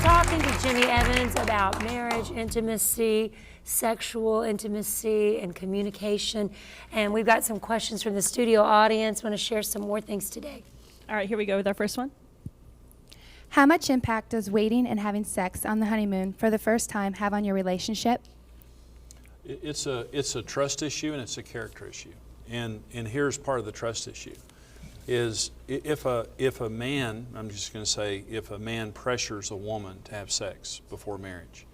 talking to Jimmy Evans about marriage, intimacy, sexual intimacy, and communication. And we've got some questions from the studio audience. Want to share some more things today. All right, here we go with our first one. How much impact does waiting and having sex on the honeymoon for the first time have on your relationship? It's a trust issue and it's a character issue. And here's part of the trust issue. Is if a man, I'm just going to say, if a man pressures a woman to have sex before marriage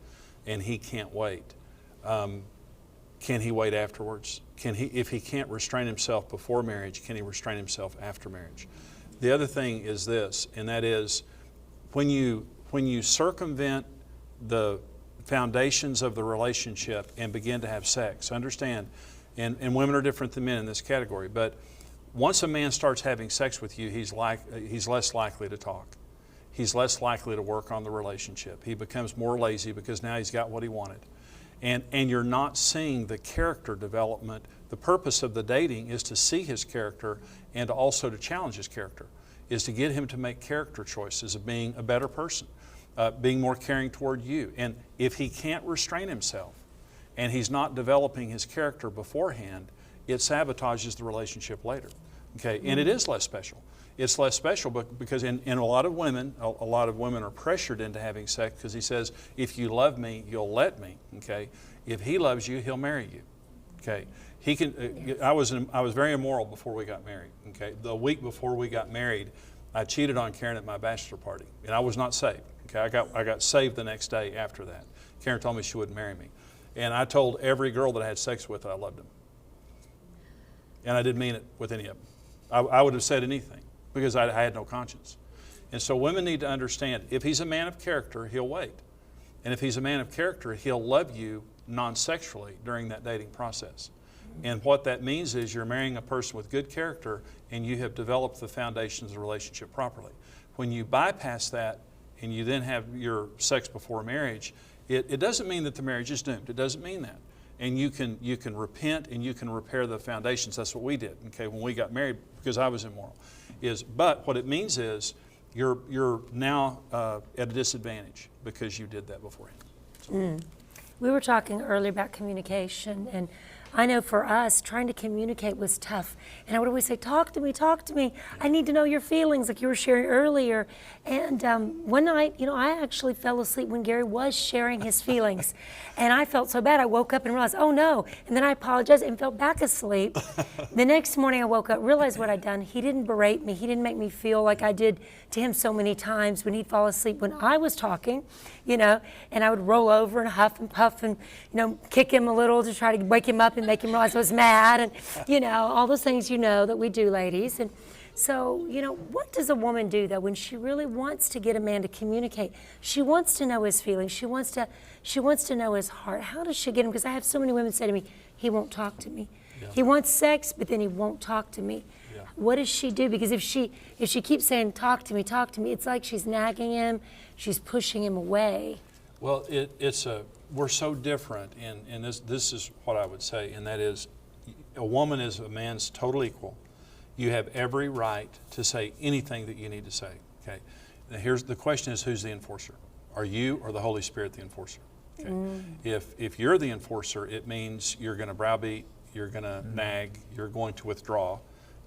and he can't wait, can he wait afterwards? If he can't restrain himself before marriage, can he restrain himself after marriage? The other thing is this, and that is when you circumvent the foundations of the relationship and begin to have sex, understand, and women are different than men in this category, but once a man starts having sex with you, he's less likely to talk. He's less likely to work on the relationship. He becomes more lazy because now he's got what he wanted. And you're not seeing the character development. The purpose of the dating is to see his character and also to challenge his character, is to get him to make character choices of being a better person, being more caring toward you. And if he can't restrain himself and he's not developing his character beforehand, it sabotages the relationship later. Okay, and it is less special. It's less special because in a lot of women are pressured into having sex because he says, if you love me, you'll let me. Okay, if he loves you, he'll marry you. Okay, he can. I was very immoral before we got married. Okay, the week before we got married, I cheated on Karen at my bachelor party, and I was not saved. Okay, I got saved the next day after that. Karen told me she wouldn't marry me, and I told every girl that I had sex with that I loved them. And I didn't mean it with any of them. I would have said anything because I had no conscience. And so women need to understand, if he's a man of character, he'll wait. And if he's a man of character, he'll love you non-sexually during that dating process. And what that means is you're marrying a person with good character and you have developed the foundations of the relationship properly. When you bypass that and you then have your sex before marriage, it doesn't mean that the marriage is doomed. It doesn't mean that. And you can repent and you can repair the foundations. That's what we did, okay, when we got married, because I was immoral. But what it means is you're now at a disadvantage because you did that beforehand. So. We were talking earlier about communication, and I know for us, trying to communicate was tough. And I would always say, talk to me, talk to me. I need to know your feelings, like you were sharing earlier. And one night, I actually fell asleep when Gary was sharing his feelings. And I felt so bad, I woke up and realized, oh no. And then I apologized and fell back asleep. The next morning I woke up, realized what I'd done. He didn't berate me. He didn't make me feel like I did to him so many times when he'd fall asleep when I was talking, and I would roll over and huff and puff and, kick him a little to try to wake him up and make him realize I was mad, and all those things that we do, ladies. And so what does a woman do though when she really wants to get a man to communicate? She wants to know his feelings. She wants to know his heart. How does she get him? Because I have so many women say to me, he won't talk to me. Yeah. He wants sex, but then he won't talk to me. Yeah. What does she do? Because if she keeps saying talk to me, it's like she's nagging him, she's pushing him away. Well, we're so different, and this is what I would say, and that is, a woman is a man's total equal. You have every right to say anything that you need to say. Okay. Now here's the question: is who's the enforcer? Are you or the Holy Spirit the enforcer? Okay. If you're the enforcer, it means you're going to browbeat, you're going to nag, you're going to withdraw,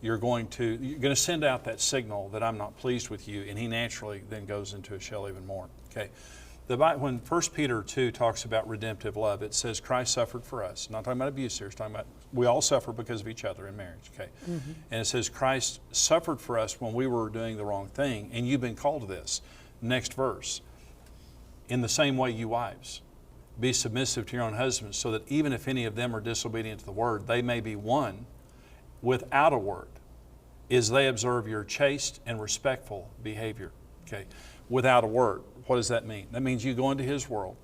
you're going to send out that signal that I'm not pleased with you, and he naturally then goes into a shell even more. Okay. When 1 Peter 2 talks about redemptive love, it says Christ suffered for us. Not talking about abuse here, it's talking about we all suffer because of each other in marriage. Okay, and it says Christ suffered for us when we were doing the wrong thing, and you've been called to this. Next verse. In the same way, you wives, be submissive to your own husbands, so that even if any of them are disobedient to the word, they may be won without a word, as they observe your chaste and respectful behavior. Okay, without a word. What does that mean? That means you go into his world,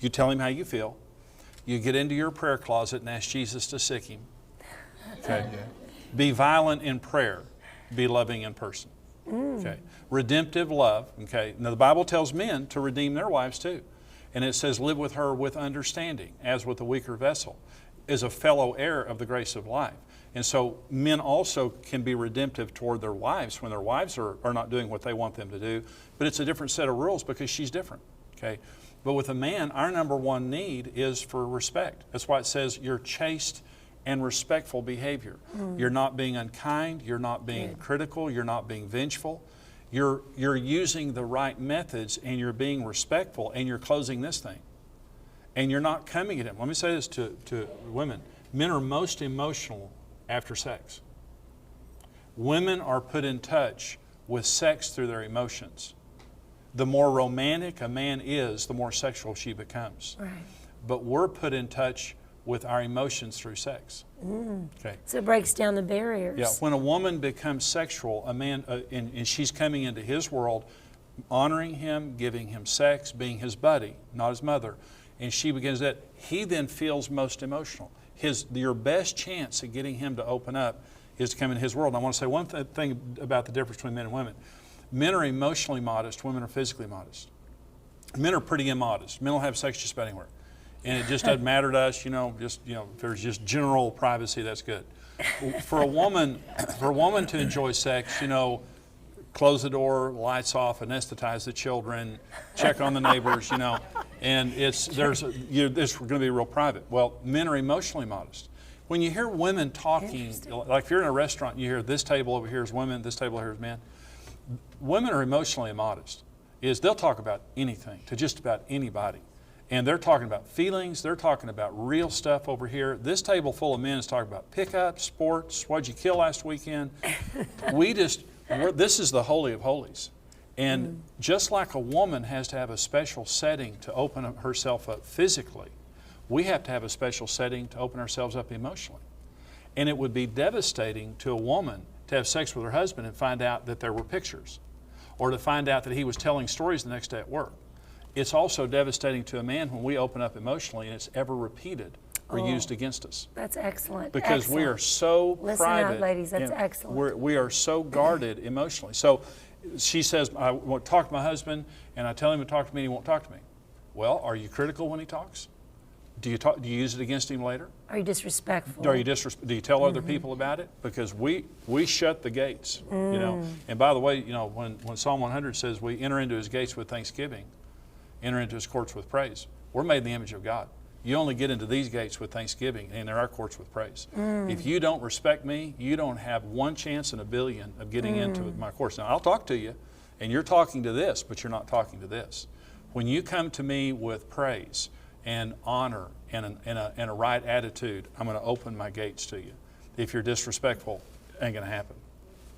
you tell him how you feel, you get into your prayer closet and ask Jesus to sick him. Okay. Be violent in prayer, be loving in person. Okay. Redemptive love. Okay. Now the Bible tells men to redeem their wives too. And it says live with her with understanding, as with a weaker vessel, as a fellow heir of the grace of life. And so men also can be redemptive toward their wives when their wives are not doing what they want them to do. But it's a different set of rules because she's different. okay? But with a man, our number one need is for respect. That's why it says you're chaste and respectful behavior. You're not being unkind, you're not being critical, you're not being vengeful. You're using the right methods, and you're being respectful, and you're closing this thing. And you're not coming at him. Let me say this to women. Men are most emotional after sex. Women are put in touch with sex through their emotions. The more romantic a man is, the more sexual she becomes. Right. But we're put in touch with our emotions through sex. Okay. So it breaks down the barriers. Yeah, when a woman becomes sexual, a man, and she's coming into his world, honoring him, giving him sex, being his buddy, not his mother, and she begins that, he then feels most emotional. Your best chance at getting him to open up is to come in his world. And I want to say one thing about the difference between men and women. Men are emotionally modest, women are physically modest. Men are pretty immodest. Men will have sex just about anywhere. And it just doesn't matter to us, if there's just general privacy, that's good. For a woman to enjoy sex, close the door, lights off, anesthetize the children, check on the neighbors, and it's going to be real private. Well, men are emotionally modest. When you hear women talking, like if you're in a restaurant, you hear this table over here is women, this table here is men. Women are emotionally immodest. They'll talk about anything to just about anybody. And they're talking about feelings, they're talking about real stuff over here. This table full of men is talking about pickup, sports, what'd you kill last weekend? This is the Holy of Holies. And just like a woman has to have a special setting to open herself up physically, we have to have a special setting to open ourselves up emotionally. And it would be devastating to a woman to have sex with her husband and find out that there were pictures, or to find out that he was telling stories the next day at work. It's also devastating to a man when we open up emotionally and it's ever repeated or used against us. That's excellent. Because we are so Listen private. up, ladies, that's excellent. We are so guarded emotionally. So she says, I want to talk to my husband, and I tell him to talk to me, and he won't talk to me. Well, are you critical when he talks? Do you use it against him later? Are you disrespectful? Do you tell other people about it? Because we shut the gates, And by the way, when Psalm 100 says we enter into his gates with thanksgiving, enter into his courts with praise, we're made in the image of God. You only get into these gates with thanksgiving, and there are courts with praise. If you don't respect me, you don't have one chance in a billion of getting into my courts. Now, I'll talk to you, and you're talking to this, but you're not talking to this. When you come to me with praise and honor and a right attitude, I'm going to open my gates to you. If you're disrespectful, it ain't going to happen.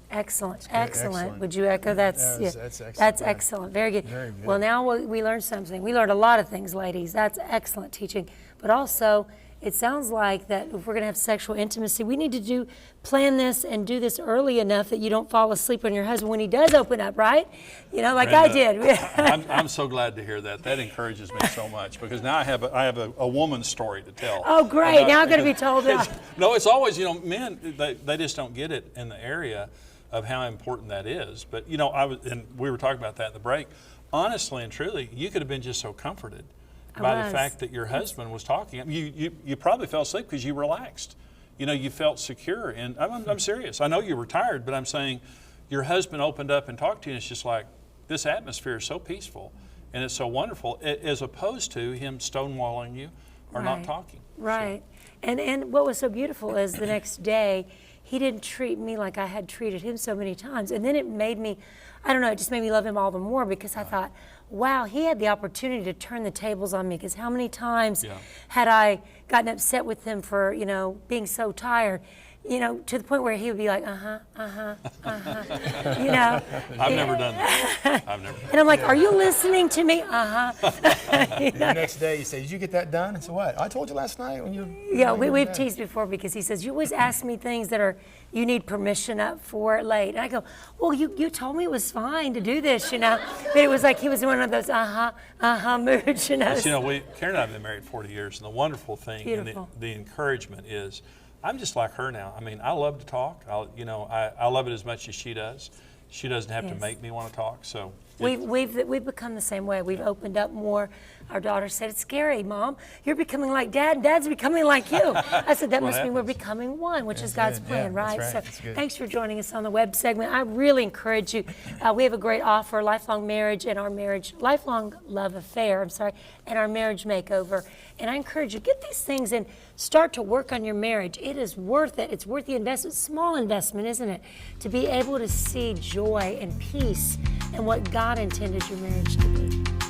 Excellent, excellent. excellent. Would you echo that? That's excellent. That's excellent. Very good. Very good. Well, now we learned something. We learned a lot of things, ladies. That's excellent teaching. But also, it sounds like that if we're going to have sexual intimacy, we need to plan this and do this early enough that you don't fall asleep on your husband when he does open up, right? Like Brenda, I did. I'm so glad to hear that. That encourages me so much, because now I have a woman's story to tell. Oh, great. Now I'm going to be told that. No, it's always, men, they just don't get it in the area of how important that is. But, and we were talking about that in the break. Honestly and truly, you could have been just so comforted by the fact that your husband was talking. You probably fell asleep because you relaxed. You felt secure. And I'm serious. I know you were tired, but I'm saying your husband opened up and talked to you, and it's just like, this atmosphere is so peaceful and it's so wonderful, as opposed to him stonewalling you or not talking. Right. So. And what was so beautiful is the next day, he didn't treat me like I had treated him so many times. And then it made me, it just made me love him all the more, because I thought, wow, he had the opportunity to turn the tables on me, because how many times had I gotten upset with him for, being so tired, to the point where he would be like, I've never done that. And I'm like, are you listening to me? The next day you say, did you get that done? And so what? I told you last night when you... Yeah, we've teased before, because he says, you always ask me things that you need permission up for late. And I go, well, you told me it was fine to do this, But it was like he was in one of those moods, Karen and I have been married 40 years, and the wonderful thing and the encouragement is, I'm just like her now. I love to talk. I love it as much as she does. She doesn't have to Yes. make me want to talk. So We've become the same way. We've opened up more. Our daughter said, "It's scary, Mom. You're becoming like Dad, and Dad's becoming like you." I said, "That What must mean we're happens? becoming one," which is That's God's good. plan, Yeah, right? that's So right. That's good. thanks for joining us on the web segment. I really encourage you. We have a great offer, lifelong marriage and our lifelong love affair, and our marriage makeover. And I encourage you, get these things and start to work on your marriage. It is worth it. It's worth the investment. Small investment, isn't it? To be able to see joy and peace and what God intended your marriage to be.